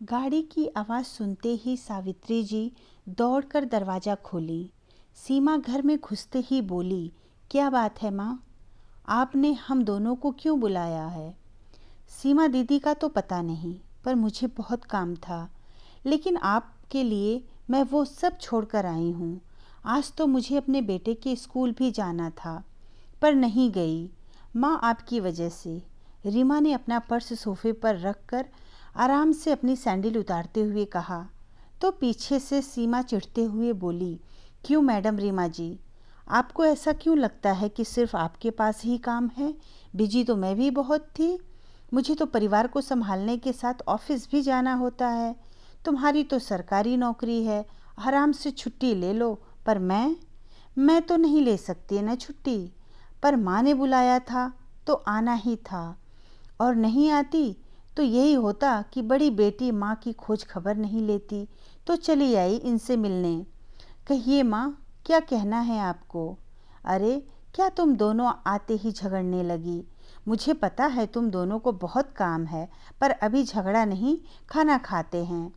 गाड़ी की आवाज़ सुनते ही सावित्री जी दौड़कर दरवाज़ा खोली। सीमा घर में घुसते ही बोली, क्या बात है माँ? आपने हम दोनों को क्यों बुलाया है? सीमा दीदी का तो पता नहीं, पर मुझे बहुत काम था। लेकिन आपके लिए मैं वो सब छोड़कर आई हूँ। आज तो मुझे अपने बेटे के स्कूल भी जाना था, पर नहीं गई। माँ, आपकी वजह से। रीमा ने अपना पर्स सोफे पर रखकर आराम से अपनी सैंडल उतारते हुए कहा। तो पीछे से सीमा चिढ़ते हुए बोली, क्यों मैडम रीमा जी, आपको ऐसा क्यों लगता है कि सिर्फ आपके पास ही काम है? बिजी तो मैं भी बहुत थी। मुझे तो परिवार को संभालने के साथ ऑफिस भी जाना होता है। तुम्हारी तो सरकारी नौकरी है, आराम से छुट्टी ले लो। पर मैं तो नहीं ले सकती ना छुट्टी। पर माँ ने बुलाया था तो आना ही था, और नहीं आती तो यही होता कि बड़ी बेटी माँ की खोज खबर नहीं लेती, तो चली आई इनसे मिलने। कहिए माँ, क्या कहना है आपको? अरे, क्या तुम दोनों आते ही झगड़ने लगी? मुझे पता है तुम दोनों को बहुत काम है, पर अभी झगड़ा नहीं, खाना खाते हैं।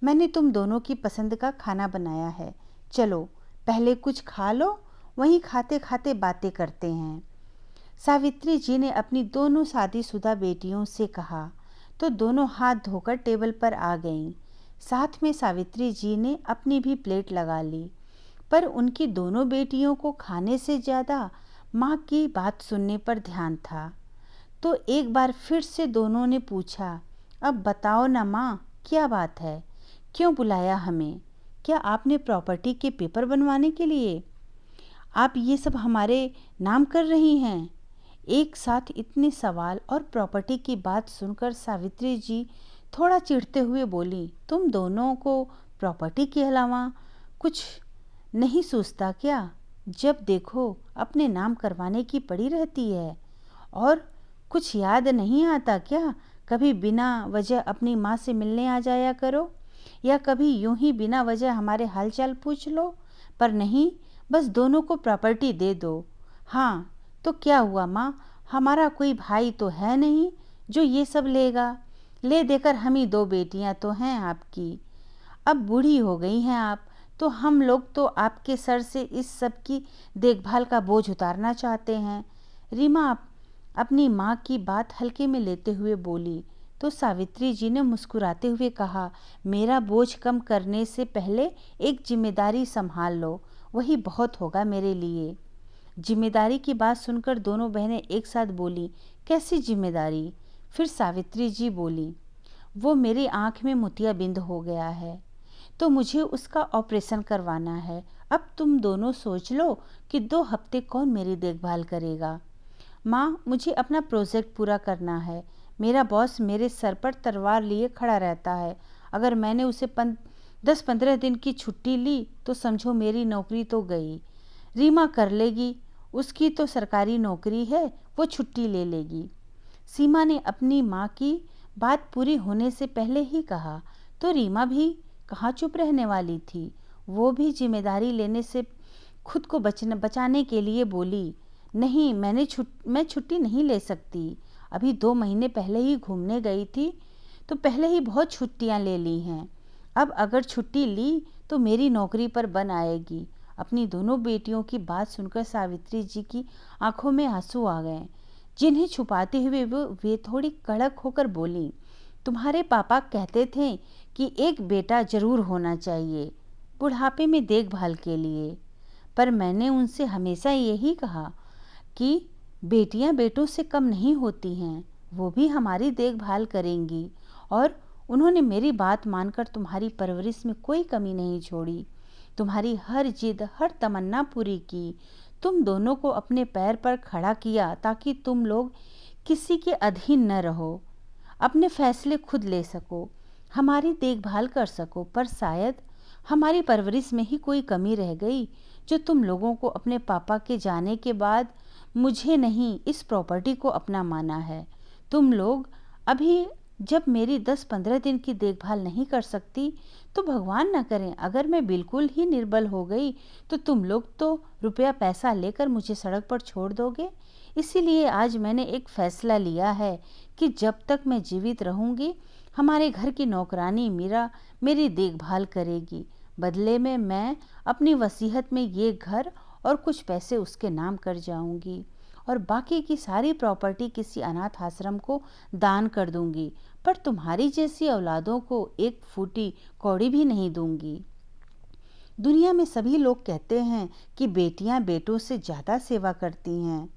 मैंने तुम दोनों की पसंद का खाना बनाया है। चलो पहले कुछ खा लो, वहीं खाते खाते बातें करते हैं। सावित्री जी ने अपनी दोनों शादीशुदा बेटियों से कहा, तो दोनों हाथ धोकर टेबल पर आ गईं। साथ में सावित्री जी ने अपनी भी प्लेट लगा ली, पर उनकी दोनों बेटियों को खाने से ज़्यादा माँ की बात सुनने पर ध्यान था। तो एक बार फिर से दोनों ने पूछा, अब बताओ ना माँ, क्या बात है? क्यों बुलाया हमें? क्या आपने प्रॉपर्टी के पेपर बनवाने के लिए? आप ये सब हमारे नाम कर रही हैं? एक साथ इतने सवाल और प्रॉपर्टी की बात सुनकर सावित्री जी थोड़ा चिढ़ते हुए बोली, तुम दोनों को प्रॉपर्टी के अलावा कुछ नहीं सूझता क्या? जब देखो अपने नाम करवाने की पड़ी रहती है। और कुछ याद नहीं आता क्या? कभी बिना वजह अपनी माँ से मिलने आ जाया करो, या कभी यूं ही बिना वजह हमारे हालचाल पूछ लो। पर नहीं, बस दोनों को प्रॉपर्टी दे दो। हाँ, तो क्या हुआ माँ, हमारा कोई भाई तो है नहीं जो ये सब लेगा। ले देकर हम ही दो बेटियां तो हैं आपकी। अब बूढ़ी हो गई हैं आप, तो हम लोग तो आपके सर से इस सब की देखभाल का बोझ उतारना चाहते हैं। रीमा अपनी माँ की बात हल्के में लेते हुए बोली। तो सावित्री जी ने मुस्कुराते हुए कहा, मेरा बोझ कम करने से पहले एक जिम्मेदारी संभाल लो, वही बहुत होगा मेरे लिए। जिम्मेदारी की बात सुनकर दोनों बहनें एक साथ बोली, कैसी जिम्मेदारी? फिर सावित्री जी बोली, वो मेरी आँख में मोतियाबिंद हो गया है, तो मुझे उसका ऑपरेशन करवाना है। अब तुम दोनों सोच लो कि 2 हफ्ते कौन मेरी देखभाल करेगा। माँ, मुझे अपना प्रोजेक्ट पूरा करना है। मेरा बॉस मेरे सर पर तलवार लिए खड़ा रहता है। अगर मैंने उसे 10-15 दिन की छुट्टी ली तो समझो मेरी नौकरी तो गई। रीमा कर लेगी, उसकी तो सरकारी नौकरी है, वो छुट्टी ले लेगी। सीमा ने अपनी माँ की बात पूरी होने से पहले ही कहा। तो रीमा भी कहाँ चुप रहने वाली थी। वो भी जिम्मेदारी लेने से खुद को बचाने के लिए बोली, नहीं, मैं छुट्टी नहीं ले सकती। अभी 2 महीने पहले ही घूमने गई थी, तो पहले ही बहुत छुट्टियां ले ली हैं। अब अगर छुट्टी ली तो मेरी नौकरी पर बन आएगी। अपनी दोनों बेटियों की बात सुनकर सावित्री जी की आंखों में आंसू आ गए, जिन्हें छुपाते हुए वे थोड़ी कड़क होकर बोली, तुम्हारे पापा कहते थे कि एक बेटा जरूर होना चाहिए बुढ़ापे में देखभाल के लिए। पर मैंने उनसे हमेशा यही कहा कि बेटियां बेटों से कम नहीं होती हैं, वो भी हमारी देखभाल करेंगी। और उन्होंने मेरी बात मानकर तुम्हारी परवरिश में कोई कमी नहीं छोड़ी, तुम्हारी हर जिद, हर तमन्ना पूरी की। तुम दोनों को अपने पैर पर खड़ा किया ताकि तुम लोग किसी के अधीन न रहो, अपने फैसले खुद ले सको, हमारी देखभाल कर सको। पर शायद हमारी परवरिश में ही कोई कमी रह गई, जो तुम लोगों को अपने पापा के जाने के बाद मुझे नहीं, इस प्रॉपर्टी को अपना माना है। तुम लोग अभी जब मेरी 10-15 दिन की देखभाल नहीं कर सकती, तो भगवान न करें अगर मैं बिल्कुल ही निर्बल हो गई, तो तुम लोग तो रुपया पैसा लेकर मुझे सड़क पर छोड़ दोगे। इसीलिए आज मैंने एक फैसला लिया है कि जब तक मैं जीवित रहूंगी, हमारे घर की नौकरानी मीरा मेरी देखभाल करेगी। बदले में मैं अपनी वसीयत में ये घर और कुछ पैसे उसके नाम कर जाऊंगी और बाकी की सारी प्रॉपर्टी किसी अनाथ आश्रम को दान कर दूंगी, पर तुम्हारी जैसी औलादों को एक फूटी कौड़ी भी नहीं दूंगी। दुनिया में सभी लोग कहते हैं कि बेटियां बेटों से ज़्यादा सेवा करती हैं,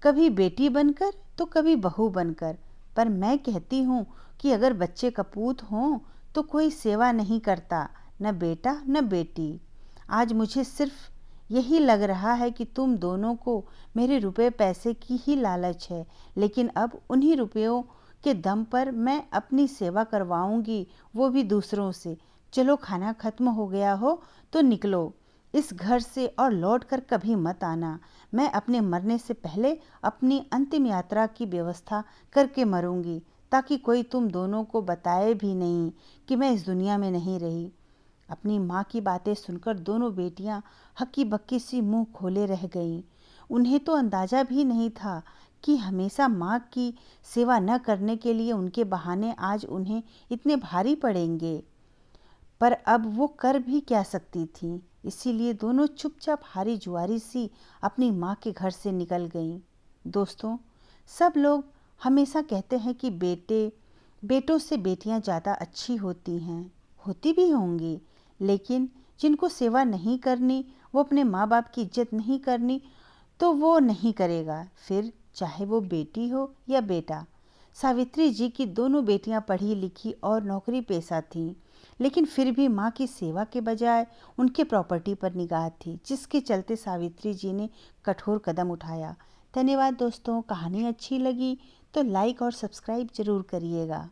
कभी बेटी बनकर तो कभी बहू बनकर, पर मैं कहती हूँ कि अगर बच्चे कपूत हों तो कोई सेवा नहीं करता, न बेटा न बेटी। आज मुझे सिर्फ यही लग रहा है कि तुम दोनों को मेरे रुपए पैसे की ही लालच है, लेकिन अब उन्हीं रुपयों के दम पर मैं अपनी सेवा करवाऊंगी, वो भी दूसरों से। चलो, खाना खत्म हो गया हो तो निकलो इस घर से और लौट कर कभी मत आना। मैं अपने मरने से पहले अपनी अंतिम यात्रा की व्यवस्था करके मरूंगी, ताकि कोई तुम दोनों को बताए भी नहीं कि मैं इस दुनिया में नहीं रही। अपनी माँ की बातें सुनकर दोनों बेटियां हक्की बक्की सी मुंह खोले रह गईं। उन्हें तो अंदाजा भी नहीं था कि हमेशा माँ की सेवा न करने के लिए उनके बहाने आज उन्हें इतने भारी पड़ेंगे, पर अब वो कर भी क्या सकती थीं। इसीलिए दोनों चुपचाप हारी जुआरी सी अपनी माँ के घर से निकल गईं। दोस्तों, सब लोग हमेशा कहते हैं कि बेटों से बेटियां ज़्यादा अच्छी होती हैं, होती भी होंगी, लेकिन जिनको सेवा नहीं करनी, वो अपने माँ बाप की इज्जत नहीं करनी, तो वो नहीं करेगा, फिर चाहे वो बेटी हो या बेटा। सावित्री जी की दोनों बेटियां पढ़ी लिखी और नौकरी पेशा थीं, लेकिन फिर भी माँ की सेवा के बजाय उनके प्रॉपर्टी पर निगाह थी, जिसके चलते सावित्री जी ने कठोर कदम उठाया। धन्यवाद दोस्तों। कहानी अच्छी लगी तो लाइक और सब्सक्राइब ज़रूर करिएगा।